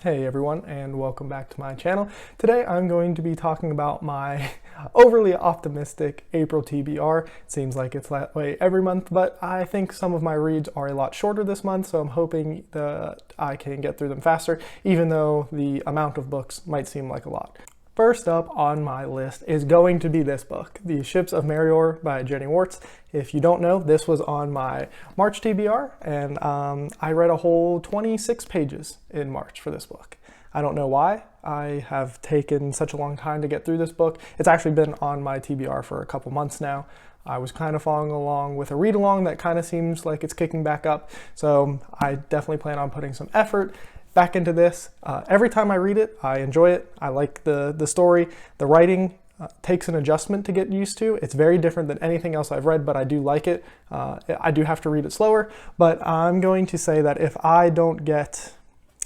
Hey everyone, and welcome back to my channel. Today I'm going to be talking about my overly optimistic April TBR. It seems like it's that way every month, but I think some of my reads are a lot shorter this month, so I'm hoping that I can get through them faster, even though the amount of books might seem like a lot. First up on my list is going to be this book, The Ships of Merior by Janny Wurts. If you don't know, this was on my March TBR, and I read a whole 26 pages in March for this book. I don't know why. I have taken such a long time to get through this book. It's actually been on my TBR for a couple months now. I was kind of following along with a read-along that kind of seems like it's kicking back up, so I definitely plan on putting some effort back into this. Every time I read it, I enjoy it. I like the story. The writing takes an adjustment to get used to. It's very different than anything else I've read, but I do like it. I do have to read it slower, but I'm going to say that if I don't get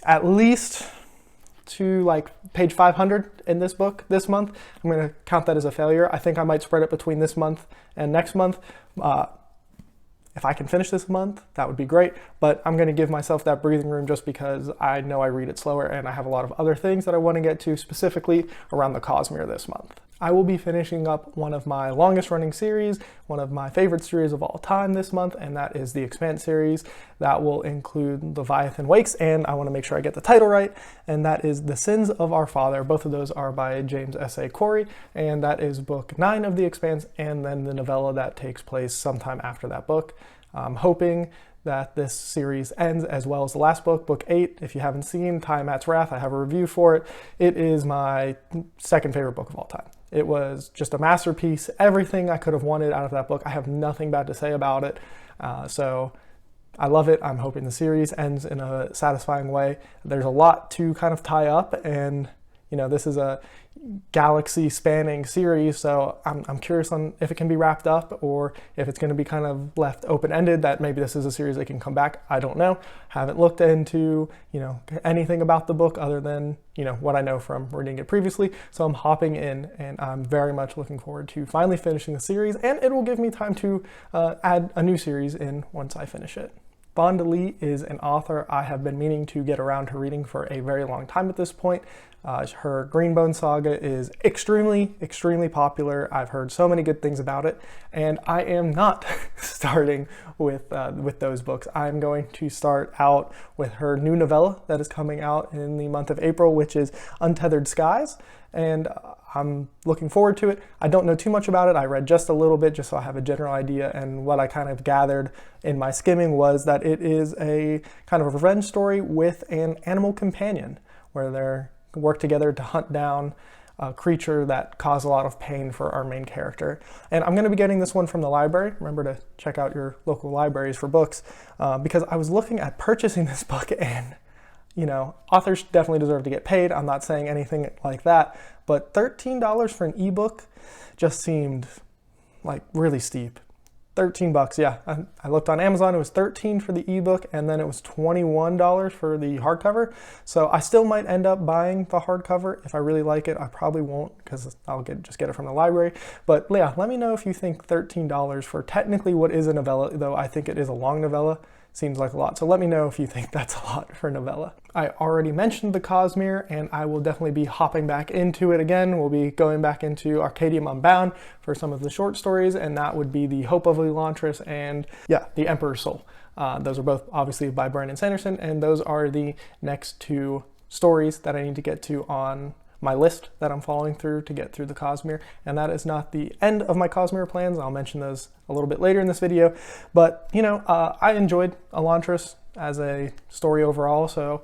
at least to like page 500 in this book this month, I'm going to count that as a failure. I think I might spread it between this month and next month. If I can finish this month, that would be great, but I'm going to give myself that breathing room just because I know I read it slower and I have a lot of other things that I want to get to specifically around the Cosmere this month. I will be finishing up one of my longest running series, one of my favorite series of all time this month, and that is the Expanse series. That will include Leviathan Wakes, and I want to make sure I get the title right, and that is The Sins of Our Father. Both of those are by James S.A. Corey, and that is book 9 of the Expanse, and then the novella that takes place sometime after that book. I'm hoping that this series ends as well as the last book, book 8. If you haven't seen Tiamat's Wrath, I have a review for it. It is my second favorite book of all time. It was just a masterpiece. Everything I could have wanted out of that book. I have nothing bad to say about it. So I love it. I'm hoping the series ends in a satisfying way. There's a lot to kind of tie up, and this is a galaxy spanning series, so I'm curious on if it can be wrapped up or if it's going to be kind of left open-ended, that maybe this is a series that can come back. I don't know. Haven't looked into anything about the book other than what I know from reading it previously, so I'm hopping in and I'm very much looking forward to finally finishing the series, and it will give me time to add a new series in once I finish it. Fonda is an author I have been meaning to get around to reading for a very long time at this point. Her Greenbone saga is extremely, extremely popular. I've heard so many good things about it, and I am not starting with those books. I'm going to start out with her new novella that is coming out in the month of April, which is Untethered Skies, and I'm looking forward to it. I don't know too much about it. I read just a little bit just so I have a general idea, and what I kind of gathered in my skimming was that it is a kind of a revenge story with an animal companion where they're work together to hunt down a creature that caused a lot of pain for our main character. And I'm going to be getting this one from the library. Remember to check out your local libraries for books, because I was looking at purchasing this book, and authors definitely deserve to get paid. I'm not saying anything like that, but $13 for an ebook just seemed like really steep. $13, yeah. I looked on Amazon, it was $13 for the ebook, and then it was $21 for the hardcover. So I still might end up buying the hardcover if I really like it. I probably won't because I'll just get it from the library. But yeah, let me know if you think $13 for technically what is a novella, though I think it is a long novella, seems like a lot. So let me know if you think that's a lot for a novella. I already mentioned the Cosmere, and I will definitely be hopping back into it again. We'll be going back into Arcadium Unbound for some of the short stories, and that would be The Hope of Elantris and The Emperor's Soul. Those are both obviously by Brandon Sanderson, and those are the next two stories that I need to get to on my list that I'm following through to get through the Cosmere. And that is not the end of my Cosmere plans. I'll mention those a little bit later in this video. But, I enjoyed Elantris as a story overall. So,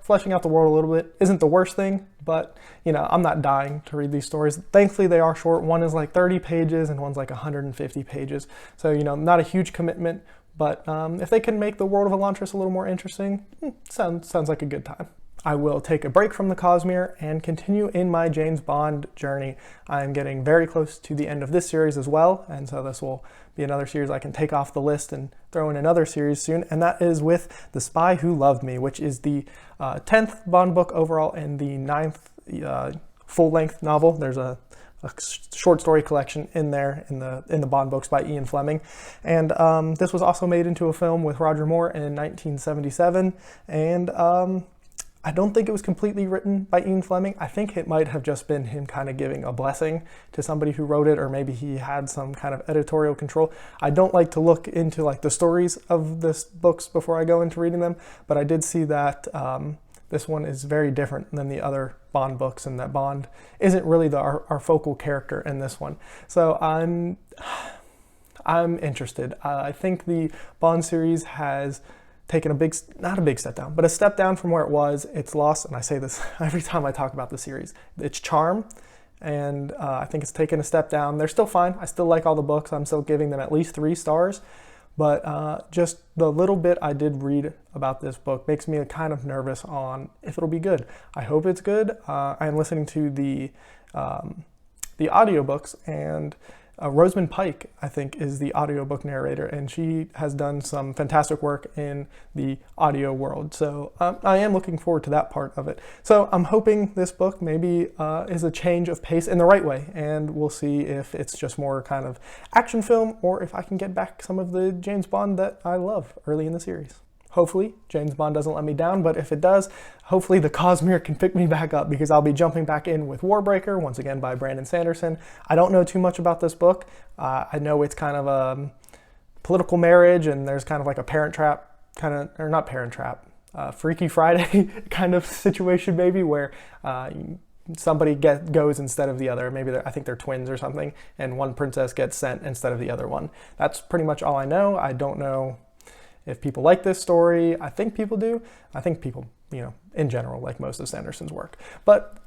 fleshing out the world a little bit isn't the worst thing, but, I'm not dying to read these stories. Thankfully, they are short. One is like 30 pages and one's like 150 pages. So, not a huge commitment, but if they can make the world of Elantris a little more interesting, sounds like a good time. I will take a break from the Cosmere and continue in my James Bond journey. I'm getting very close to the end of this series as well, and so this will be another series I can take off the list and throw in another series soon, and that is with The Spy Who Loved Me, which is the 10th Bond book overall and the 9th full-length novel. There's a short story collection in there in the Bond books by Ian Fleming, and this was also made into a film with Roger Moore in 1977, and I don't think it was completely written by Ian Fleming. I think it might have just been him kind of giving a blessing to somebody who wrote it, or maybe he had some kind of editorial control. I don't like to look into like the stories of this books before I go into reading them, but I did see that this one is very different than the other Bond books, and that Bond isn't really our focal character in this one. So I'm interested. I think the Bond series has taken not a big step down, but a step down from where it was. It's lost, and I say this every time I talk about the series, its charm, and I think it's taken a step down. They're still fine. I still like all the books. I'm still giving them at least 3 stars, but just the little bit I did read about this book makes me kind of nervous on if it'll be good. I hope it's good. I am listening to the audiobooks, and Rosamund Pike, I think, is the audiobook narrator, and she has done some fantastic work in the audio world. So I am looking forward to that part of it. So I'm hoping this book maybe is a change of pace in the right way, and we'll see if it's just more kind of action film, or if I can get back some of the James Bond that I love early in the series. Hopefully, James Bond doesn't let me down, but if it does, hopefully the Cosmere can pick me back up, because I'll be jumping back in with Warbreaker, once again by Brandon Sanderson. I don't know too much about this book. I know it's kind of a political marriage, and there's kind of like a Parent Trap kind of, or not Parent Trap, Freaky Friday kind of situation maybe, where somebody goes instead of the other. Maybe I think they're twins or something, and one princess gets sent instead of the other one. That's pretty much all I know. I don't know if people like this story. I think people do. I think people, in general, like most of Sanderson's work. But,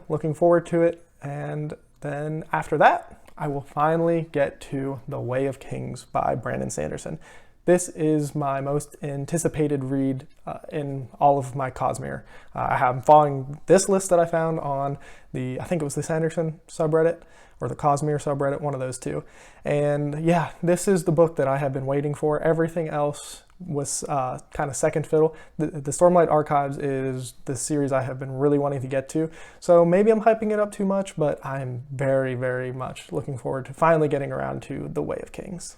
looking forward to it. And then after that, I will finally get to The Way of Kings by Brandon Sanderson. This is my most anticipated read in all of my Cosmere. I have following this list that I found on I think it was the Sanderson subreddit, or the Cosmere subreddit, one of those two. And yeah, this is the book that I have been waiting for. Everything else was kind of second fiddle. The Stormlight Archives is the series I have been really wanting to get to. So maybe I'm hyping it up too much, but I'm very, very much looking forward to finally getting around to The Way of Kings.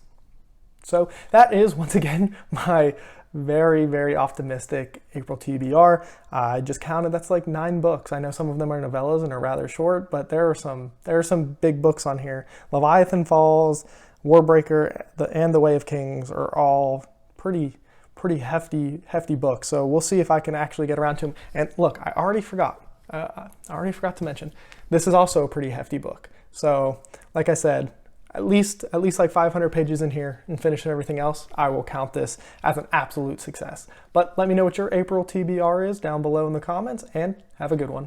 So that is, once again, my very, very optimistic April TBR. I just counted, that's like 9 books. I know some of them are novellas and are rather short, but there are some big books on here. Leviathan Falls, Warbreaker, and The Way of Kings are all pretty hefty books. So we'll see if I can actually get around to them. And look, I already forgot to mention, this is also a pretty hefty book. So like I said, at least like 500 pages in here, and finishing everything else, I will count this as an absolute success. But let me know what your April TBR is down below in the comments, and have a good one.